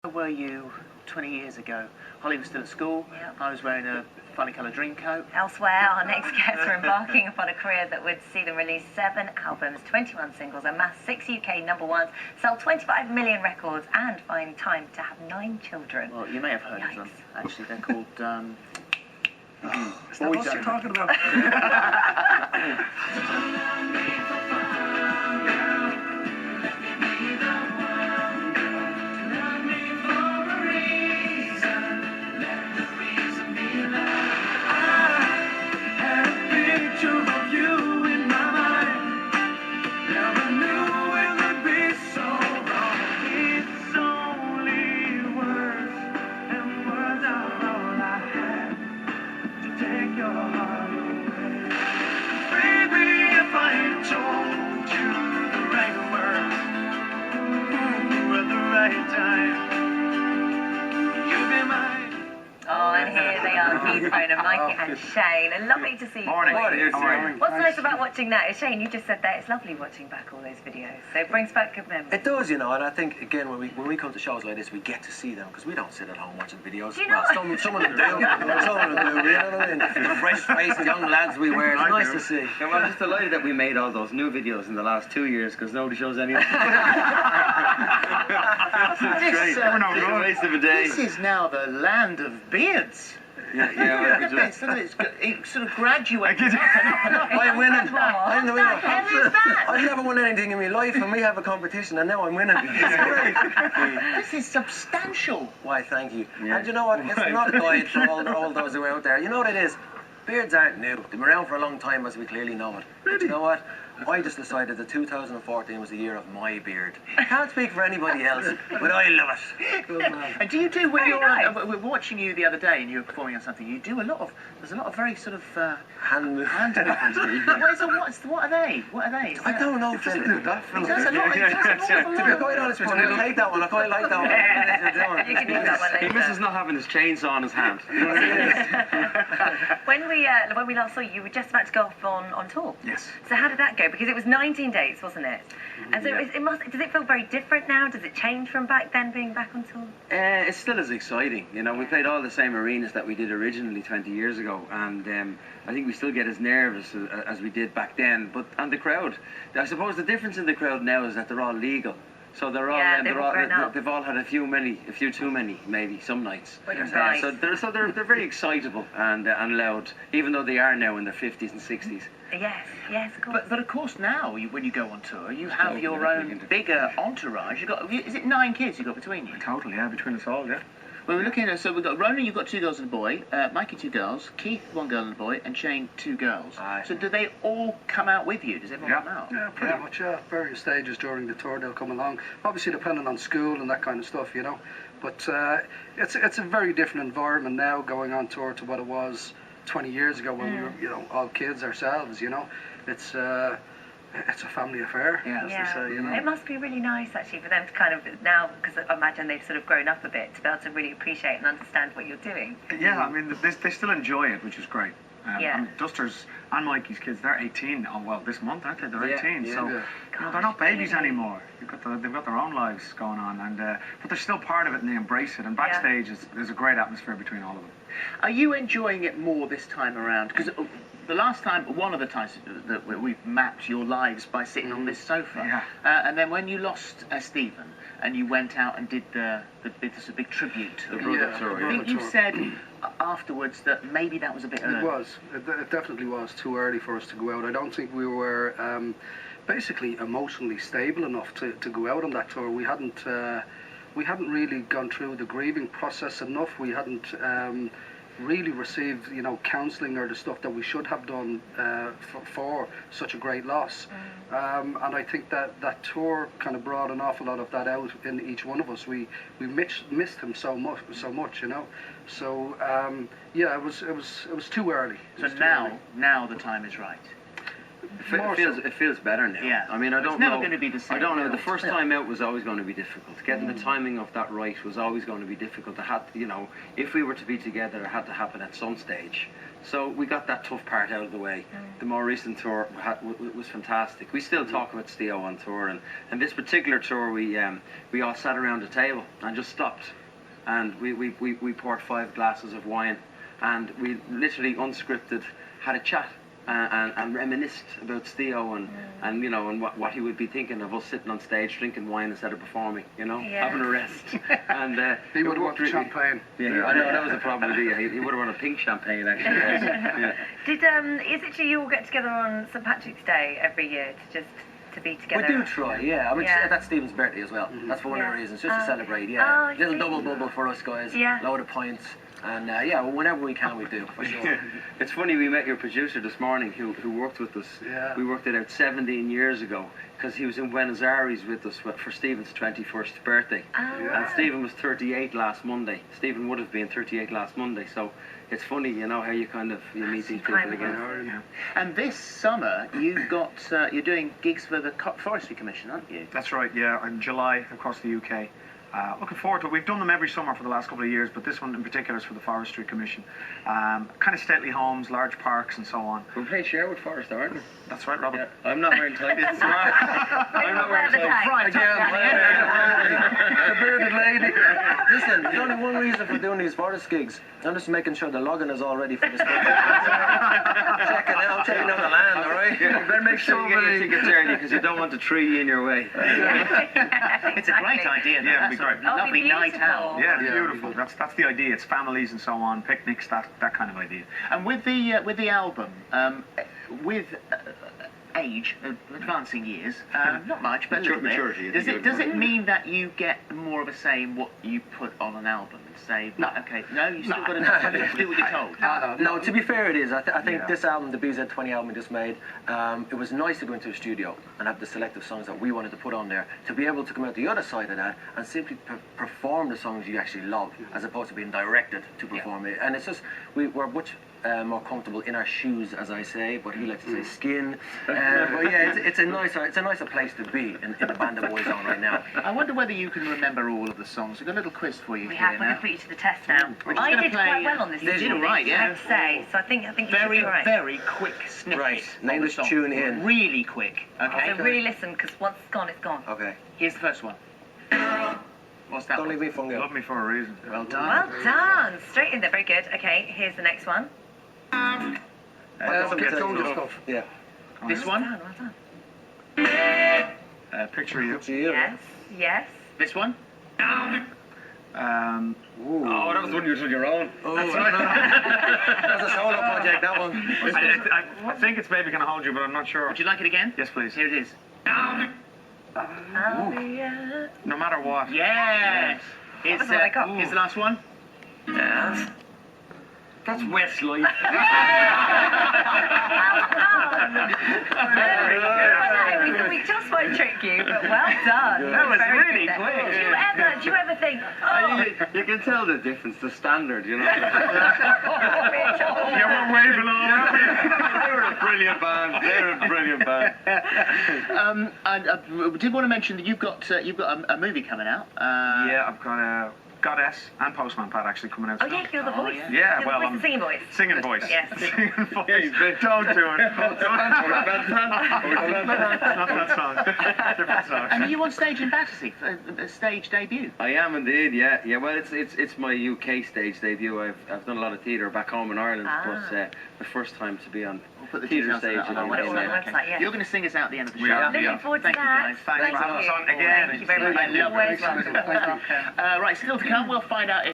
Where were you 20 years ago? Holly was still at school. Yep. I was wearing a funny coloured dream coat. Elsewhere, our next guests are embarking upon a career that would see them release 7 albums, 21 singles, amass 6 UK #1s, sell 25 million records, and find time to have 9 children. Well, you may have heard of them. Actually, they're called Is that what you're talking about? And Mikey and Shane, and lovely to see you. Morning. What's nice about watching that is, Shane, you just said that it's lovely watching back all those videos. So it brings back good memories. It does, you know, and I think, again, when we come to shows like this, we get to see them, because we don't sit at home watching videos. Do you know well, some of them do. Some of them do, you know what I mean? The fresh-faced young lads we wear, it's nice to see. Yeah, well, I'm just delighted that we made all those new videos in the last 2 years, because nobody shows any of them. This, It's a waste of a day. This is now the land of beards. Yeah, Look at this, it sort of graduates up and up and up. I'm winning. I'm the winner. What the hell is that? I've never won anything in my life, and we have a competition, and now I'm winning. This is substantial. Why, thank you. Yeah. And you know what? It's not a guide for all those who are out there. You know what it is? Beards aren't new. They've been around for a long time, as we clearly know it. But you know what? I just decided that 2014 was the year of my beard. Can't speak for anybody else, but I love it. Good man. And do you do, when Very you're nice. we're watching you the other day and you were performing on something, you do there's a lot of very sort of Hand hand movements. What are they? What are they? I don't know, Phil. He does a lot. He does an awful To be lot. quite honest with you, I'll take that one. I quite like that one. You can use that one He later. misses not having his chainsaw in his hand. When we last saw you, you were just about to go off on tour. Yes. So how did that go? Because it was 19 dates, wasn't it? And so does it feel very different now? Does it change from back then, being back on tour? It's still as exciting, you know. We played all the same arenas that we did originally 20 years ago, and I think we still get as nervous as we did back then. And the crowd, I suppose the difference in the crowd now is that they're all legal. So they're all, they've all had a few too many, maybe some nights. Right. So they're very excitable and loud, even though they are now in their 50s and 60s. Yes, of course. But of course now, when you go on tour, you have your own bigger entourage. Is it 9 kids you've got between you? Totally, yeah, between us all, yeah. Well, we're looking at, so we've got Ronan, you've got 2 girls and a boy, Mikey 2 girls, Keith 1 girl and a boy, and Shane 2 girls. Aye. So do they all come out with you? Does everyone come out? Yeah, pretty much, yeah. Various stages during the tour they'll come along. Obviously depending on school and that kind of stuff, you know. But it's a very different environment now going on tour to what it was 20 years ago when we were, you know, all kids ourselves, you know. It's a family affair, as they say, you know. It must be really nice, actually, for them to kind of now, because I imagine they've sort of grown up a bit, to be able to really appreciate and understand what you're doing. Yeah, I mean, they still enjoy it, which is great. Yeah. And Duster's and Mikey's kids, they're 18. Oh, well, this month, aren't they? They're 18. Yeah, so yeah. You know, they're not babies anymore. They've got their own lives going on, and but they're still part of it and they embrace it. And backstage, there's a great atmosphere between all of them. Are you enjoying it more this time around? Because the last time, one of the times that we've mapped your lives by sitting on this sofa, and then when you lost Stephen and you went out and did the big tribute to the brother tour, I think you said afterwards that maybe that was a bit early. It was. It definitely was too early for us to go out. I don't think we were basically emotionally stable enough to go out on that tour. We hadn't really gone through the grieving process enough. We hadn't really received, you know, counselling or the stuff that we should have done for such a great loss. And I think that tour kind of brought an awful lot of that out in each one of us. We missed him so much, you know. So yeah, it was too early. So now the time is right. It feels better now. Yeah. I mean, I don't It's never know. going to be the same. I don't know. The first time out was always going to be difficult. Getting the timing of that right was always going to be difficult. I had, if we were to be together, it had to happen at some stage. So we got that tough part out of the way. The more recent tour was fantastic. We still talk about Steo on tour, and this particular tour, we all sat around a table and just stopped, and we poured 5 glasses of wine, and we literally unscripted had a chat. And reminisced about Steo and what he would be thinking of us sitting on stage drinking wine instead of performing, having a rest. And he would have wanted champagne. Yeah, I know that was the problem with he would have wanted pink champagne actually. Yeah. Is it true you all get together on St Patrick's Day every year to be together? We do try, yeah. I mean, Yeah. that's Stephen's birthday as well. That's for one of the reasons, just to celebrate, Oh, yeah. I Little see. double bubble for us guys, Yeah. load of pints. And yeah, whenever we can, we do, for sure. It's funny, we met your producer this morning who worked with us. Yeah. We worked it out 17 years ago because he was in Buenos Aires with us for Stephen's 21st birthday. Oh, And Stephen was 38 last Monday. Stephen would have been 38 last Monday. So it's funny, how you you meet these people again. Yeah. And this summer, you're doing gigs for the Forestry Commission, aren't you? That's right, yeah, in July across the UK. Looking forward to it. We've done them every summer for the last couple of years, but this one in particular is for the Forestry Commission. Kind of stately homes, large parks and so on. We're playing Sherwood Forest, aren't we? That's right, Robert. Yeah. I'm not wearing tights. I'm not wearing tights. Right, The bearded lady. Listen, there's only one reason for doing these forest gigs. I'm just making sure the login is all ready for this. checking out the land, all right? Yeah, you better make sure you get your tickets early because you don't want the tree in your way. It's a great idea. Yeah, That's it'd be great. a lovely night out. Yeah, beautiful. That's the idea. It's families and so on, picnics, that kind of idea. And with the album, with age, advancing years, not much, but a little bit. Maturity. Does it mean that you get more of a say in what you put on an album? And say, no, okay, no, you still got to do what you're told. No, to be fair, it is. I think Yeah. this album, the BZ20 album we just made, it was nice to go into a studio and have the selective songs that we wanted to put on there, to be able to come out the other side of that and simply perform the songs you actually love, as opposed to being directed to perform it. And it's just, we're much more comfortable in our shoes, as I say, but he likes to say skin. But yeah, it's a nicer place to be in the band of Boyzone right now. I wonder whether you can remember all of the songs. We've got a little quiz for you We here have. We're going now. to put you to the test now. We're just I gonna did play, quite well on this. you did all right, I yeah. have to say. So I think you should Very, be all right. very quick snippet. Right, now of the just song. tune in. Really quick, okay? So really listen, because once it's gone, it's gone. Okay. Here's the first one. What's that Don't one? leave me funny. Love me for a reason. Well done. Well done. Straight in there. Very good. Okay, here's the next one. Get going to stuff. Yeah. This Well one? done. Well done. Picture you. To you. Yes. Yes. This one? Oh, that was one you was on your own. Oh, that's a solo project, that one. I think it's maybe going to hold you, but I'm not sure. Would you like it again? Yes, please. Here it is. No matter what. Yes! Here's, was what I got. here's the last one. That's Westlife. We just won't trick you, but well done. That was Very really good there. quick. Do you ever think, oh, You can tell the difference, the standard, You were waving off. They were a brilliant band. They were a brilliant band. I did want to mention that you've got a movie coming out. Yeah, I've got a Goddess and Postman Pat actually coming out oh soon. yeah, you're the voice. yeah. Yeah, You're well, the voice, the singing voice. Singing voice. Yes. Singing voice. Yeah, Don't do it. Not that song. Different song. And are you on stage in Battersea for a stage debut? I am indeed, yeah. Yeah, well, it's my UK stage debut. I've done a lot of theatre back home in Ireland, but the first time to be on We'll put the theatre details stage. of that in on our Put it all on the UK. website, yeah. You're going to sing us out at the end of the show. We are. Looking forward to Thank you, that. guys. Thanks for having us on again. Thank you very much. Thank you. You're always welcome. Right, still to come, we'll find out if